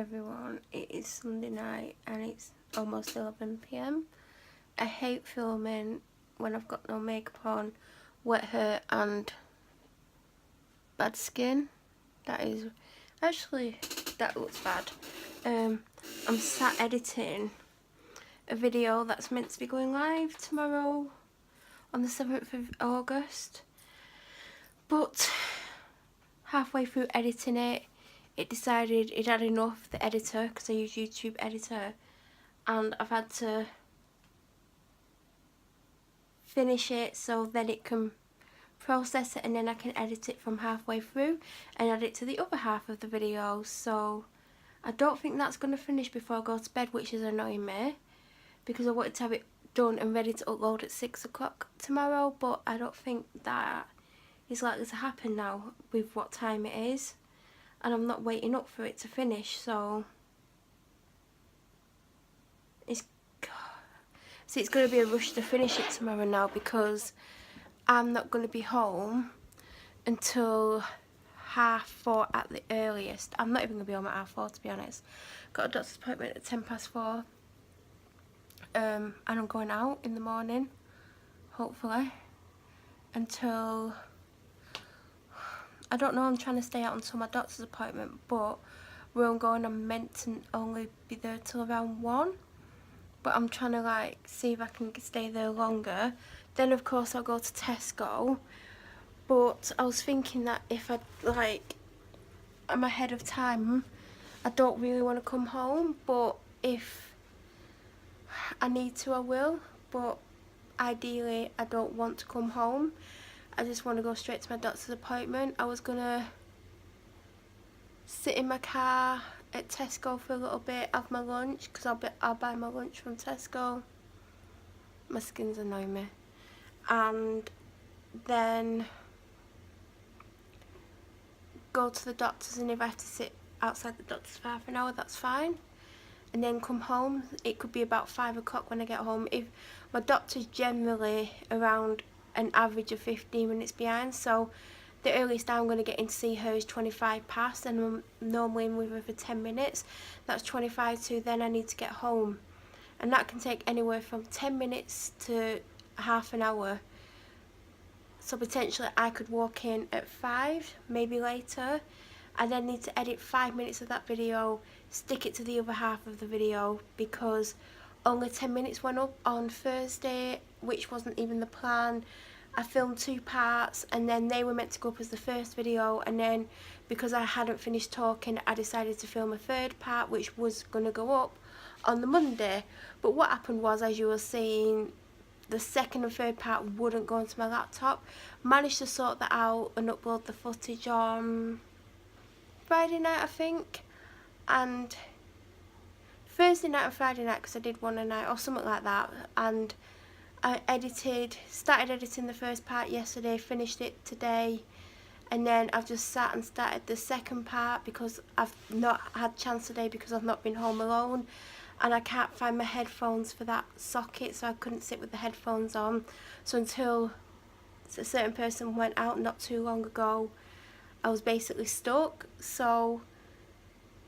everyone, it is Sunday night and it's almost 11 PM. I hate filming when I've got no makeup on, wet hair and bad skin. That looks bad. I'm sat editing a video that's meant to be going live tomorrow on the 7th of August, but halfway through editing it, it decided it had enough, the editor, because I use YouTube editor, and I've had to finish it so then it can process it and then I can edit it from halfway through and add it to the other half of the video. So I don't think that's going to finish before I go to bed, which is annoying me because I wanted to have it done and ready to upload at 6 o'clock tomorrow, but I don't think that is likely to happen now with what time it is, and I'm not waiting up for it to finish, so it's going to be a rush to finish it tomorrow now because I'm not going to be home until 4:30 at the earliest. I'm not even going to be home at 4:30 to be honest. Got a doctor's appointment at 4:10, and I'm going out in the morning, hopefully, until, I don't know, I'm trying to stay out until my doctor's appointment, but where I'm going I'm meant to only be there till around 1, but I'm trying to like see if I can stay there longer. Then of course I'll go to Tesco, but I was thinking that if I'm ahead of time, I don't really want to come home, but if I need to I will, but ideally I don't want to come home. I just want to go straight to my doctor's appointment. I was gonna sit in my car at Tesco for a little bit, have my lunch, because I'll buy my lunch from Tesco. My skin's annoying me. And then go to the doctor's, and if I have to sit outside the doctor's for half an hour, that's fine. And then come home. It could be about 5 o'clock when I get home. If my doctor's generally around an average of 15 minutes behind, so the earliest I'm going to get in to see her is 25 past, and I'm normally in with her for 10 minutes. That's 25 to then I need to get home, and that can take anywhere from 10 minutes to half an hour. So potentially I could walk in at 5, maybe later. I then need to edit 5 minutes of that video, stick it to the other half of the video, because only 10 minutes went up on Thursday, which wasn't even the plan. I filmed 2 parts, and then they were meant to go up as the first video, and then because I hadn't finished talking, I decided to film a 3rd part, which was going to go up on the Monday. But what happened was, as you were seeing, the 2nd and 3rd part wouldn't go into my laptop. Managed to sort that out and upload the footage on Friday night, I think, and Thursday night and Friday night, because I did one a night or something like that. And I started editing the 1st part yesterday, finished it today, and then I've just sat and started the 2nd part because I've not had chance today because I've not been home alone, and I can't find my headphones for that socket, so I couldn't sit with the headphones on. So until a certain person went out not too long ago, I was basically stuck. So,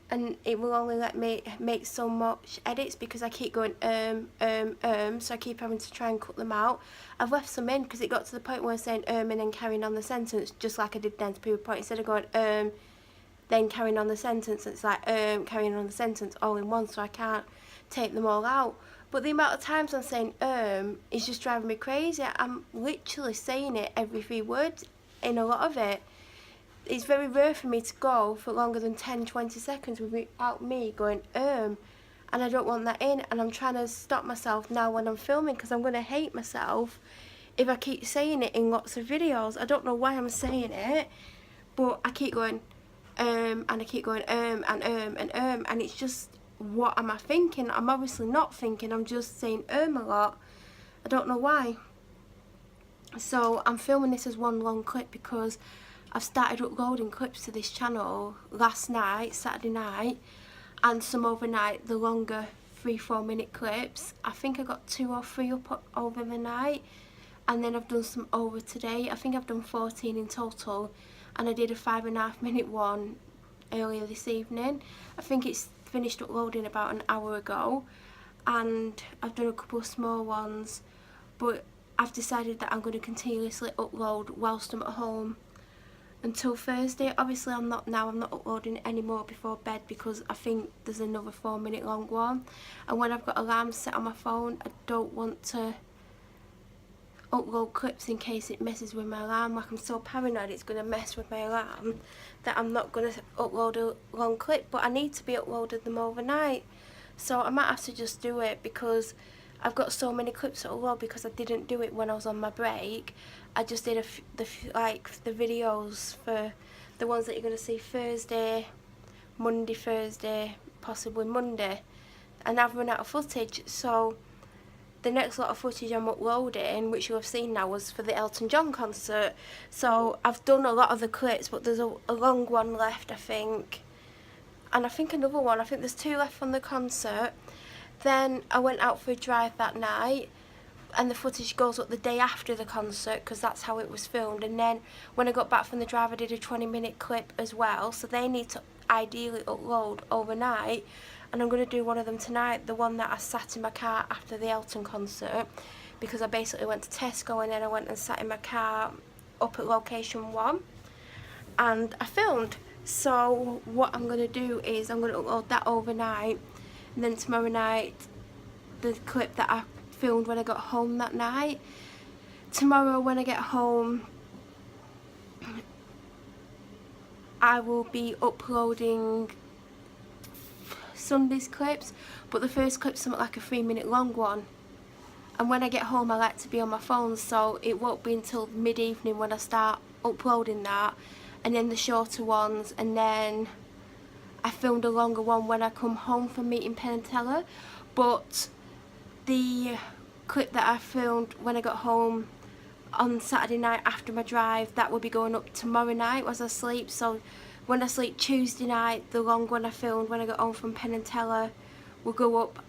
and it will only let me make so much edits because I keep going so I keep having to try and cut them out. I've left some in because it got to the point where I'm saying and then carrying on the sentence, just like I did then to prove a point. Instead of going then carrying on the sentence, it's like carrying on the sentence all in one, so I can't take them all out. But the amount of times I'm saying is just driving me crazy. I'm literally saying it every 3 words in a lot of it. It's very rare for me to go for longer than 10-20 seconds without me going and I don't want that in, and I'm trying to stop myself now when I'm filming because I'm going to hate myself if I keep saying it in lots of videos. I don't know why I'm saying it, but I keep going and I keep going and it's just, what am I thinking? I'm obviously not thinking, I'm just saying a lot. I don't know why. So I'm filming this as one long clip because I've started uploading clips to this channel last night, Saturday night, and some overnight, the longer 3-4 minute clips. I think I got 2 or 3 up over the night, and then I've done some over today. I think I've done 14 in total, and I did a 5.5 minute one earlier this evening. I think it's finished uploading about an hour ago, and I've done a couple of small ones, but I've decided that I'm going to continuously upload whilst I'm at home until Thursday. Obviously I'm not uploading any more before bed because I think there's another 4-minute long one, and when I've got alarms set on my phone, I don't want to upload clips in case it messes with my alarm. Like, I'm so paranoid it's going to mess with my alarm that I'm not going to upload a long clip, but I need to be uploading them overnight, so I might have to just do it because I've got so many clips to upload because I didn't do it when I was on my break. I just did the videos for the ones that you're going to see Thursday, Thursday, possibly Monday, and I've run out of footage, so the next lot of footage I'm uploading, which you'll have seen now, was for the Elton John concert. So I've done a lot of the clips, but there's a long one left, I think. And I think another one, I think there's 2 left from the concert. Then I went out for a drive that night, and the footage goes up the day after the concert because that's how it was filmed. And then when I got back from the drive, I did a 20-minute clip as well, so they need to ideally upload overnight, and I'm going to do one of them tonight, the one that I sat in my car after the Elton concert, because I basically went to Tesco and then I went and sat in my car up at location 1 and I filmed. So what I'm going to do is I'm going to upload that overnight, and then tomorrow night the clip that I filmed when I got home that night. Tomorrow when I get home I will be uploading Sunday's clips, but the first clip's something like a 3-minute long one, and when I get home I like to be on my phone, so it won't be until mid-evening when I start uploading that, and then the shorter ones, and then I filmed a longer one when I come home from meeting Penn and Teller. But the clip that I filmed when I got home on Saturday night after my drive, that will be going up tomorrow night as I sleep. So when I sleep Tuesday night, the long one I filmed when I got home from Penn and Teller will go up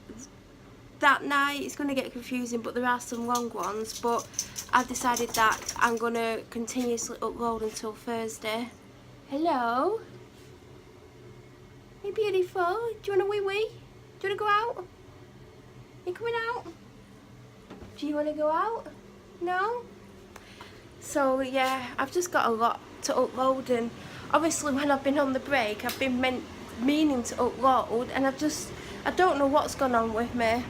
that night. It's going to get confusing, but there are some long ones, but I've decided that I'm going to continuously upload until Thursday. Hello? Hey beautiful, do you want a wee wee? Do you want to go out? You coming out? Do you want to go out? No? So yeah, I've just got a lot to upload, and obviously when I've been on the break I've been meaning to upload, and I don't know what's gone on with me,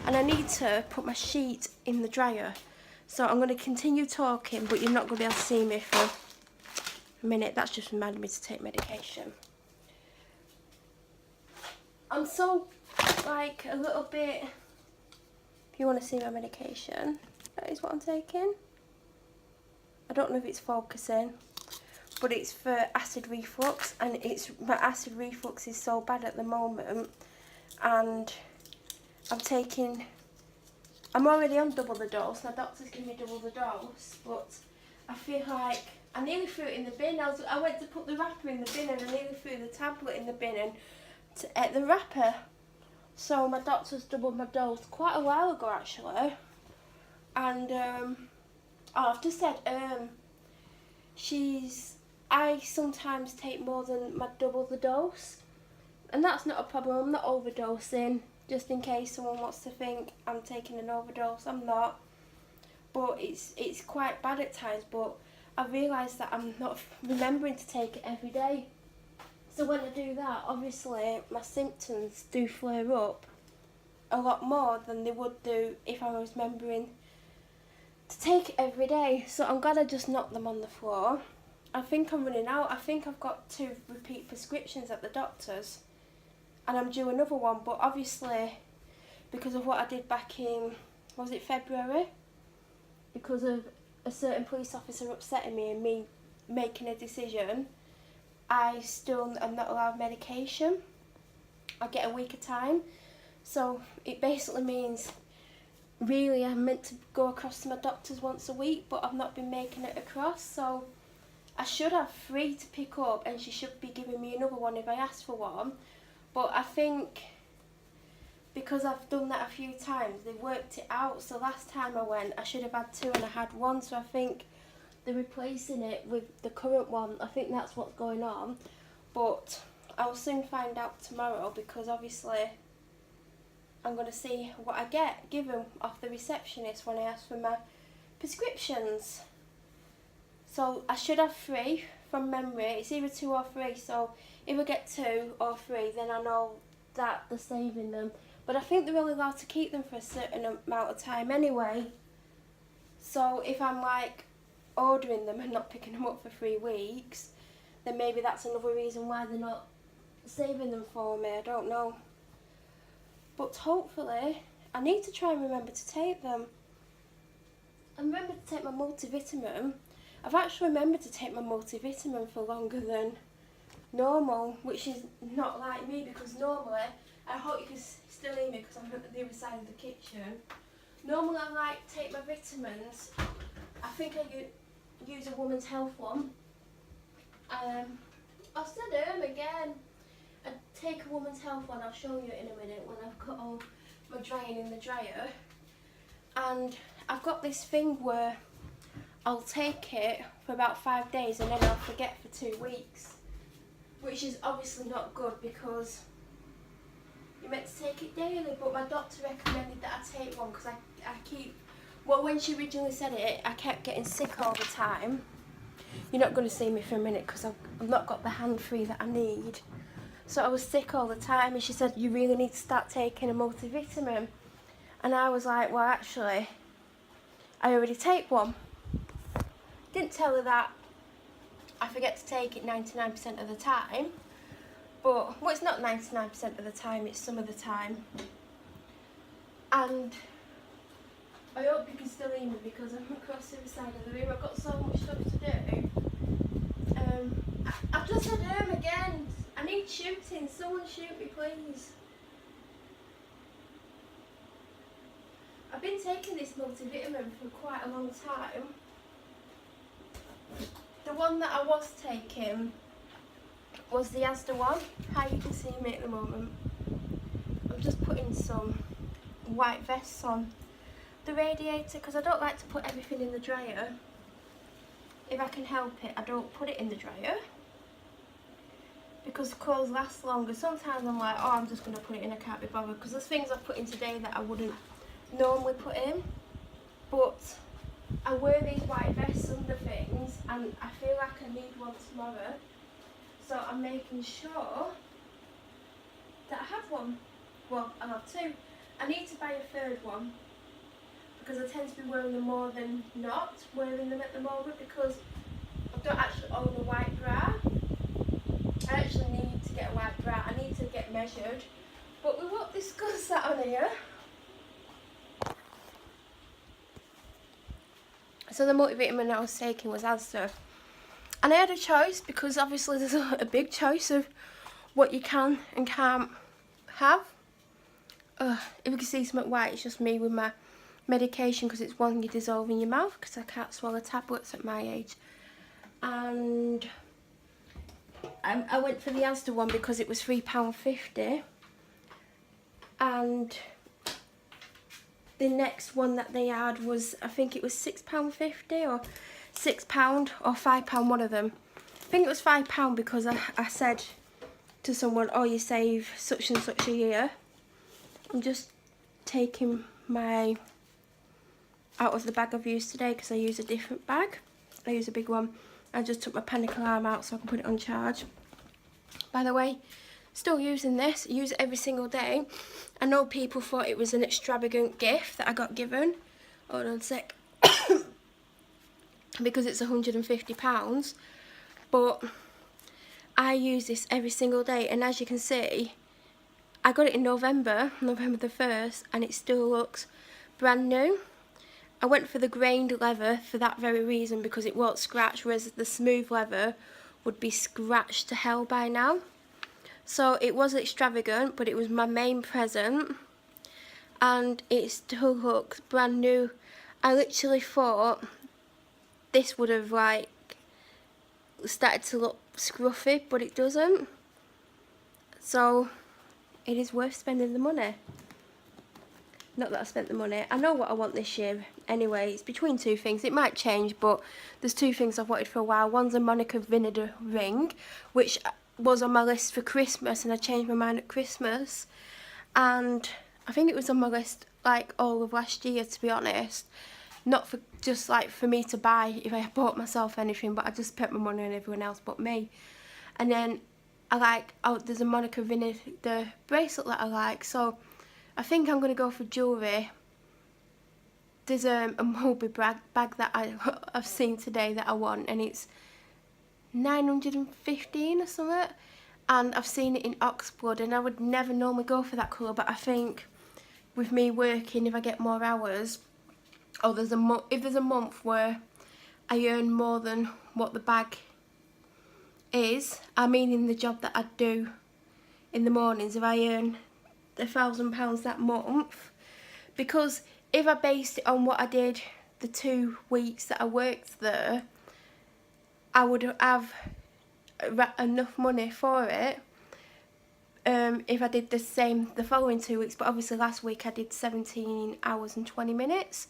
and I need to put my sheet in the dryer. So I'm going to continue talking, but you're not going to be able to see me for a minute. That's just reminded me to take medication. I'm so, like, a little bit, if you want to see my medication, that is what I'm taking. I don't know if it's focusing, but it's for acid reflux, and my acid reflux is so bad at the moment, and I'm already on double the dose. My doctor's given me double the dose, but I feel like I nearly threw it in the bin. I went to put the wrapper in the bin and I nearly threw the tablet in the bin and ate the wrapper. So my doctor's doubled my dose quite a while ago actually, and I've just said I sometimes take more than my double the dose, and that's not a problem. I'm not overdosing, just in case someone wants to think I'm taking an overdose. I'm not, but it's quite bad at times, but I realise that I'm not remembering to take it every day. So when I do that, obviously my symptoms do flare up a lot more than they would do if I was remembering to take it every day. So I'm glad I just knocked them on the floor. I think I'm running out. I think I've got 2 repeat prescriptions at the doctor's, and I'm due another one, but obviously because of what I did back in, was it February? Because of a certain police officer upsetting me and me making a decision, I still am not allowed medication. I get a week of time. So it basically means really I'm meant to go across to my doctor's once a week, but I've not been making it across, so I should have 3 to pick up and she should be giving me another one if I ask for one. But I think because I've done that a few times, they've worked it out. So last time I went, I should have had 2 and I had 1. So I think they're replacing it with the current one. I think that's what's going on. but I'll soon find out tomorrow, because obviously I'm going to see what I get given off the receptionist when I ask for my prescriptions. So I should have 3 from memory. It's either 2 or 3, so if I get 2 or 3, then I know that they're saving them. But I think they're only allowed to keep them for a certain amount of time anyway. So if I'm like ordering them and not picking them up for 3 weeks, then maybe that's another reason why they're not saving them for me. I don't know. But hopefully, I need to try and remember to take them. I remember to take my multivitamin. I've actually remembered to take my multivitamin for longer than normal, which is not like me, because normally, I hope you can still hear me because I'm at the other side of the kitchen. Normally I like to take my vitamins. I think I use a Woman's Health one. I've said them again. I take a Woman's Health one, I'll show you in a minute when I've got all my drying in the dryer. And I've got this thing where I'll take it for about 5 days and then I'll forget for 2 weeks. Which is obviously not good, because you're meant to take it daily, but my doctor recommended that I take one because I keep, well, when she originally said it, I kept getting sick all the time. You're not going to see me for a minute because I've not got the hand free that I need. So I was sick all the time, and she said, you really need to start taking a multivitamin. And I was like, well, actually, I already take one. Didn't tell her that I forget to take it 99% of the time. But, well, it's not 99% of the time, it's some of the time. And I hope you can still hear me because I'm across the other side of the room. I've got so much stuff to do. I've just had home again. I need shooting. Someone shoot me, please. I've been taking this multivitamin for quite a long time. The one that I was taking was the Asda one. How you can see me at the moment. I'm just putting some white vests on the radiator because I don't like to put everything in the dryer. If I can help it, I don't put it in the dryer because clothes last longer. Sometimes I'm like, oh, I'm just going to put it in, I can't be bothered, because there's things I've put in today that I wouldn't normally put in. But I wear these white vests under things and I feel like I need one tomorrow. So I'm making sure that I have one. Well, I'll have 2. I need to buy a 3rd one because I tend to be wearing them more than not wearing them at the moment, because I don't actually own a white bra. I actually need to get a white bra. I need to get measured. But we won't discuss that on here. So the multivitamin I was taking was Asda. And I had a choice, because obviously there's a big choice of what you can and can't have. If you can see something white, it's just me with my medication, because it's one you dissolve in your mouth, because I can't swallow tablets at my age. And I went for the Asda one because it was £3.50. And the next one that they had was, I think it was £6.50 or £6 or £5, one of them. I think it was £5 because I said to someone, oh, you save such and such a year. I'm just taking my out of the bag I've used today because I use a different bag. I use a big one. I just took my panic alarm out so I can put it on charge. By the way, still using this. I use it every single day. I know people thought it was an extravagant gift that I got given. Hold on a sec. Because it's £150. But I use this every single day, and as you can see, I got it in November the 1st, and it still looks brand new. I went for the grained leather for that very reason, because it won't scratch, whereas the smooth leather would be scratched to hell by now. So it was extravagant, but it was my main present, and it still looks brand new. I literally thought this would have like started to look scruffy, but it doesn't. So it is worth spending the money. Not that I spent the money. I know what I want this year anyway. It's between 2 things. It might change, but there's 2 things I've wanted for a while. One's a Monica Vinader ring, which was on my list for Christmas, and I changed my mind at Christmas, and I think it was on my list like all of last year, to be honest. Not for just like for me to buy if I bought myself anything, but I just spent my money on everyone else but me. And then I like, oh, there's a Monica Vinader bracelet that I like, so I think I'm going to go for jewellery. There's a Mulberry bag that I've seen today that I want, and it's 915 or something, and I've seen it in Oxblood, and I would never normally go for that colour, but I think with me working, if I get more hours, or if there's a month where I earn more than what the bag is, I mean in the job that I do in the mornings, if I earn £1,000 that month, because if I based it on what I did the 2 weeks that I worked there, I would have enough money for it if I did the same the following 2 weeks. But obviously last week I did 17 hours and 20 minutes.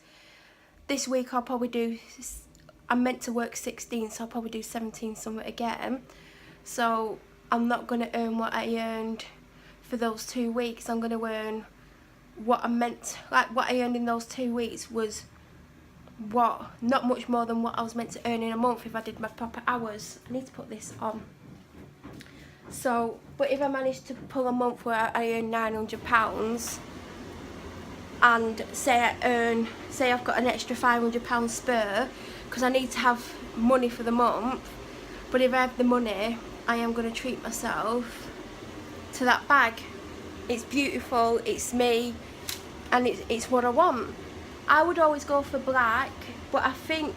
This week I'll probably do, I'm meant to work 16, so I'll probably do 17 something again. So I'm not going to earn what I earned for those 2 weeks. I'm going to earn what I meant, like what I earned in those 2 weeks was not much more than what I was meant to earn in a month if I did my proper hours. I need to put this on. So, but if I managed to pull a month where I earn £900, and say I've got an extra £500 spare, because I need to have money for the month, but if I have the money, I am going to treat myself to that bag. It's beautiful, it's me, and it's what I want. I would always go for black, but I think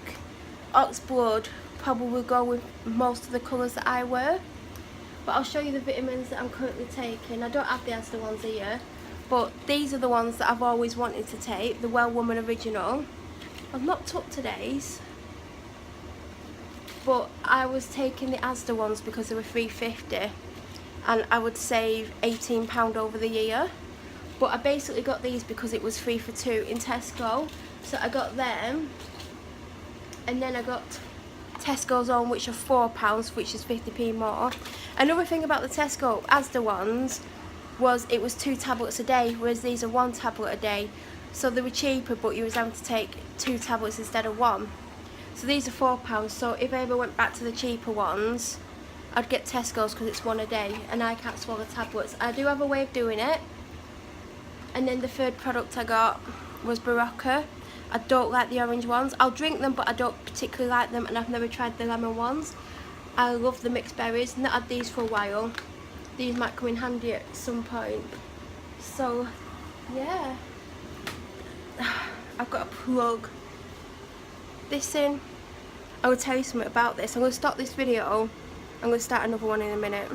Oxblood probably will go with most of the colours that I wear. But I'll show you the vitamins that I'm currently taking. I don't have the Asda ones here, but these are the ones that I've always wanted to take, the Well Woman Original. I've not took today's, but I was taking the Asda ones because they were £3.50, and I would save £18 over the year. But I basically got these because it was 3 for 2 in Tesco, so I got them, and then I got Tesco's on, which are £4, which is 50p more. Another thing about the Tesco Asda ones was it was 2 tablets a day, whereas these are 1 tablet a day, so they were cheaper, but you was having to take 2 tablets instead of 1. So these are £4, so if I ever went back to the cheaper ones, I'd get Tesco's because it's 1 a day, and I can't swallow tablets. I do have a way of doing it. And then the third product I got was Barocca. I don't like the orange ones. I'll drink them, but I don't particularly like them, and I've never tried the lemon ones. I love the mixed berries. Not had these for a while. These might come in handy at some point. So, yeah. I've got to plug this in. I will tell you something about this. I'm going to stop this video. I'm going to start another one in a minute.